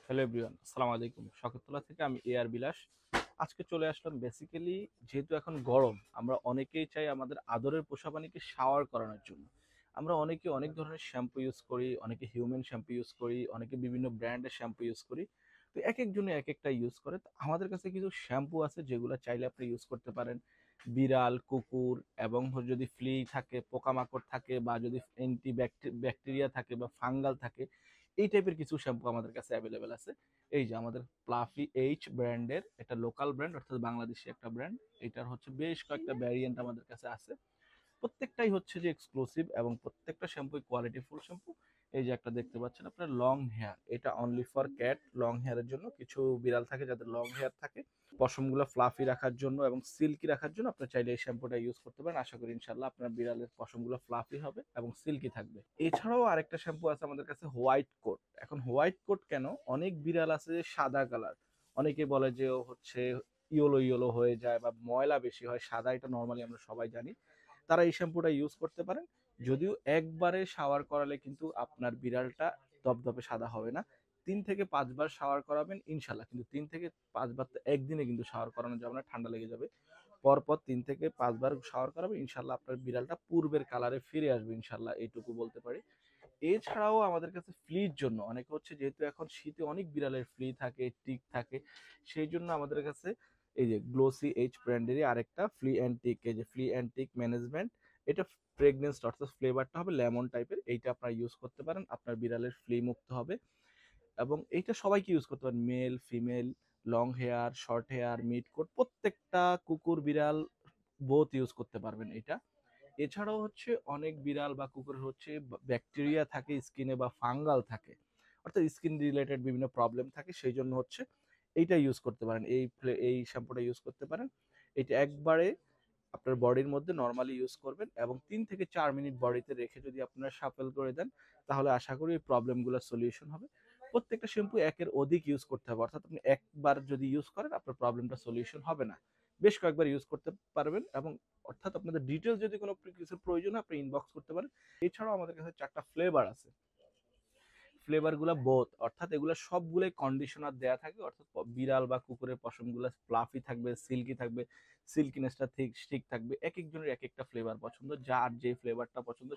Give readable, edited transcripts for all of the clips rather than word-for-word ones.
Hello everyone, আসসালামু আলাইকুম। শকরতলা থেকে আমি বিলাস। আজকে চলে আসলাম বেসিক্যালি, যেহেতু এখন গরম, আমরা অনেকেই চাই আমাদের আদরের পোষা প্রাণীকে শাওয়ার করানোর জন্য। আমরা অনেকে অনেক ধরনের শ্যাম্পু ইউজ করি, অনেকে হিউম্যান শ্যাম্পু ইউজ করি, অনেকে বিভিন্ন ব্র্যান্ডের শ্যাম্পু ইউজ করি। তো এক একজনে এক একটা ইউজ করে। তো আমাদের কাছে কিছু শ্যাম্পু আছে যেগুলো চাইলে আপনি ইউজ করতে পারেন। বিড়াল, কুকুর এবং যদি ফ্লি থাকে, পোকামাকড় থাকে, বা যদি অ্যান্টি ব্যাকটেরিয়া থাকে বা ফাঙ্গাল থাকে, এই টাইপের কিছু শ্যাম্পু আমাদের কাছে অ্যাভেলেবেল আছে। এই যে আমাদের প্লাফি এইচ ব্র্যান্ডের, এটা লোকাল ব্র্যান্ড, অর্থাৎ বাংলাদেশি একটা ব্র্যান্ড। এটার হচ্ছে বেশ কয়েকটা ভ্যারিয়েন্ট আমাদের কাছে আছে। প্রত্যেকটাই হচ্ছে যে এক্সক্লুসিভ, এবং প্রত্যেকটা শ্যাম্পুই কোয়ালিটি ফুল শ্যাম্পু। এই যে একটা দেখতে পাচ্ছেন আপনার লং হেয়ার, এটা অনলি ফর ক্যাট। লং হেয়ারের জন্য কিছু বিড়াল থাকে যাদের লং হেয়ার থাকে, পশমগুলো ফ্লাফি রাখার জন্য এবং সিল্কি রাখার জন্য আপনি চাইলে এই শ্যাম্পুটা ইউজ করতে পারেন। আশা করি ইনশাল্লাহ আপনার বিড়ালের পশমগুলো ফ্লাফি হবে এবং সিল্কি থাকবে। এছাড়াও আরেকটা শ্যাম্পু আছে আমাদের কাছে, হোয়াইট কোট। এখন হোয়াইট কোট কেন, অনেক বিড়াল আছে যে সাদা কালার, অনেকে বলে যে ও হচ্ছে ইয়েলো ইয়েলো হয়ে যায় বা ময়লা বেশি হয় সাদা, এটা নর্মালি আমরা সবাই জানি। তারা এই শ্যাম্পুটা ইউজ করতে পারেন। যদিও একবারে শাওয়ার করালে কিন্তু আপনার বিড়ালটা দপদপে সাদা হবে না। 3 থেকে 5 বার শাওয়ার করাবেন ইনশাল্লাহ, কিন্তু 3 থেকে 5 বার তো একদিনে কিন্তু শাওয়ার করানো যাবে না, ঠান্ডা লেগে যাবে। পরপর 3 থেকে 5 বার শাওয়ার করাবেন, ইনশাল্লাহ আপনার বিড়ালটা পূর্বের কালারে ফিরে আসবে ইনশাল্লাহ, এইটুকু বলতে পারি। এছাড়াও আমাদের কাছে ফ্লির জন্য অনেকে হচ্ছে, যেহেতু এখন শীতে অনেক বিড়ালের ফ্লি থাকে, টিক থাকে, সেই জন্য আমাদের কাছে এই যে গ্লোসি এইচ ব্র্যান্ডেরই আরেকটা ফ্লি অ্যান্ড টিক, এই যে ফ্লি অ্যান্ড টিক ম্যানেজমেন্ট। এটা ফ্রেগনেন্স অর্থাৎ ফ্লেভারটা হবে লেমন টাইপের, এইটা আপনারা ইউজ করতে পারেন, আপনার বিড়ালের ফ্লি মুক্ত হবে। এবং এইটা সবাইকে ইউজ করতে পারেন, male female, long hair, short hair, mid coat, প্রত্যেকটা কুকুর বিড়াল বোথ ইউজ করতে পারবেন এটা। এছাড়াও হচ্ছে অনেক বিড়াল বা কুকুরের হচ্ছে ব্যাকটেরিয়া থাকে স্কিনে বা ফাঙ্গাল থাকে, অর্থাৎ স্কিন রিলেটেড বিভিন্ন প্রবলেম থাকে, সেই জন্য হচ্ছে এইটা ইউজ করতে পারেন, এই শ্যাম্পুটা ইউজ করতে পারেন। এটা একবারে আপনার বডির মধ্যে নর্মালি ইউজ করবেন এবং 3 থেকে 4 মিনিট বডিতে রেখে যদি আপনারা শাফেল করে দেন, তাহলে আশা করি এই প্রবলেমগুলোর সলিউশন হবে। প্রত্যেকটা শ্যাম্পু একের অধিক ইউজ করতে হবে, অর্থাৎ আপনি একবার যদি ইউজ করেন আপনার প্রবলেমটা সলিউশন হবে না, বেশ কয়েকবার ইউজ করতে পারবেন। এবং অর্থাৎ আপনাদের ডিটেলস যদি কোনো কিছুর প্রয়োজন হয় আপনি ইনবক্স করতে পারেন। এছাড়াও আমাদের কাছে 4টা ফ্লেভার আছে। ফ্লেভারগুলো বোথ, অর্থাৎ এগুলো সবগুলোই কন্ডিশনার দেয়া থাকে, অর্থাৎ বিড়াল বা কুকুরের পশমগুলো ফ্লাফি থাকবে, সিল্কি থাকবে, সিল্কিনেসটা ঠিক ঠিক থাকবে। এক একজনের এক একটা ফ্লেভার পছন্দ, যার যে ফ্লেভারটা পছন্দ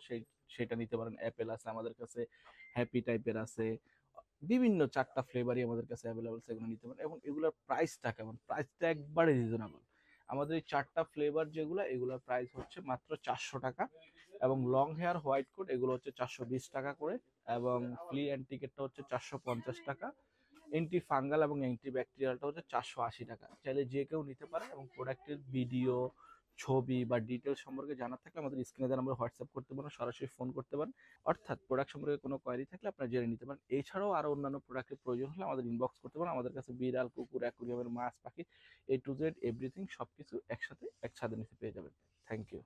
সেটা নিতে পারেন। অ্যাপেল আছে আমাদের কাছে, হ্যাপি টাইপের আছে, বিভিন্ন 4টা ফ্লেভারই আমাদের কাছে অ্যাভেলেবল, সেগুলো নিতে পারেন। এবং এগুলোর প্রাইসটা কেমন, প্রাইসটা একবারে রিজনেবল। আমাদের এই 4টা ফ্লেভার যেগুলো, এগুলোর প্রাইস হচ্ছে মাত্র 400 টাকা। এবং লং হেয়ার হোয়াইট কোট এগুলো হচ্ছে 420 টাকা করে। এবং ফ্লি অ্যান্ড টিকেটটা হচ্ছে 450 টাকা। অ্যান্টি ফাঙ্গাল এবং অ্যান্টি ব্যাকটেরিয়ালটা হচ্ছে 480 টাকা। চাইলে যে কেউ নিতে পারে। এবং প্রোডাক্টের ভিডিও, ছবি বা ডিটেলস সম্পর্কে জানার থাকলে আমাদের স্ক্রিনে দেওয়া নম্বরে হোয়াটসঅ্যাপ করতে পারেন, সরাসরি ফোন করতে পারেন। অর্থাৎ প্রোডাক্ট সম্পর্কে কোনো কোয়ারি থাকলে আপনারা জেনে নিতে পারেন। এছাড়াও আরো অন্যান্য প্রোডাক্টের প্রয়োজন হলে আমাদের ইনবক্স করতে পারেন। আমাদের কাছে বিড়াল, কুকুর, অ্যাকুরিয়ামের মাছ, পাখি, A to Z এভরিথিং সবকিছু একসাথে একসাথে নিতে পেয়ে যাবেন। Thank you.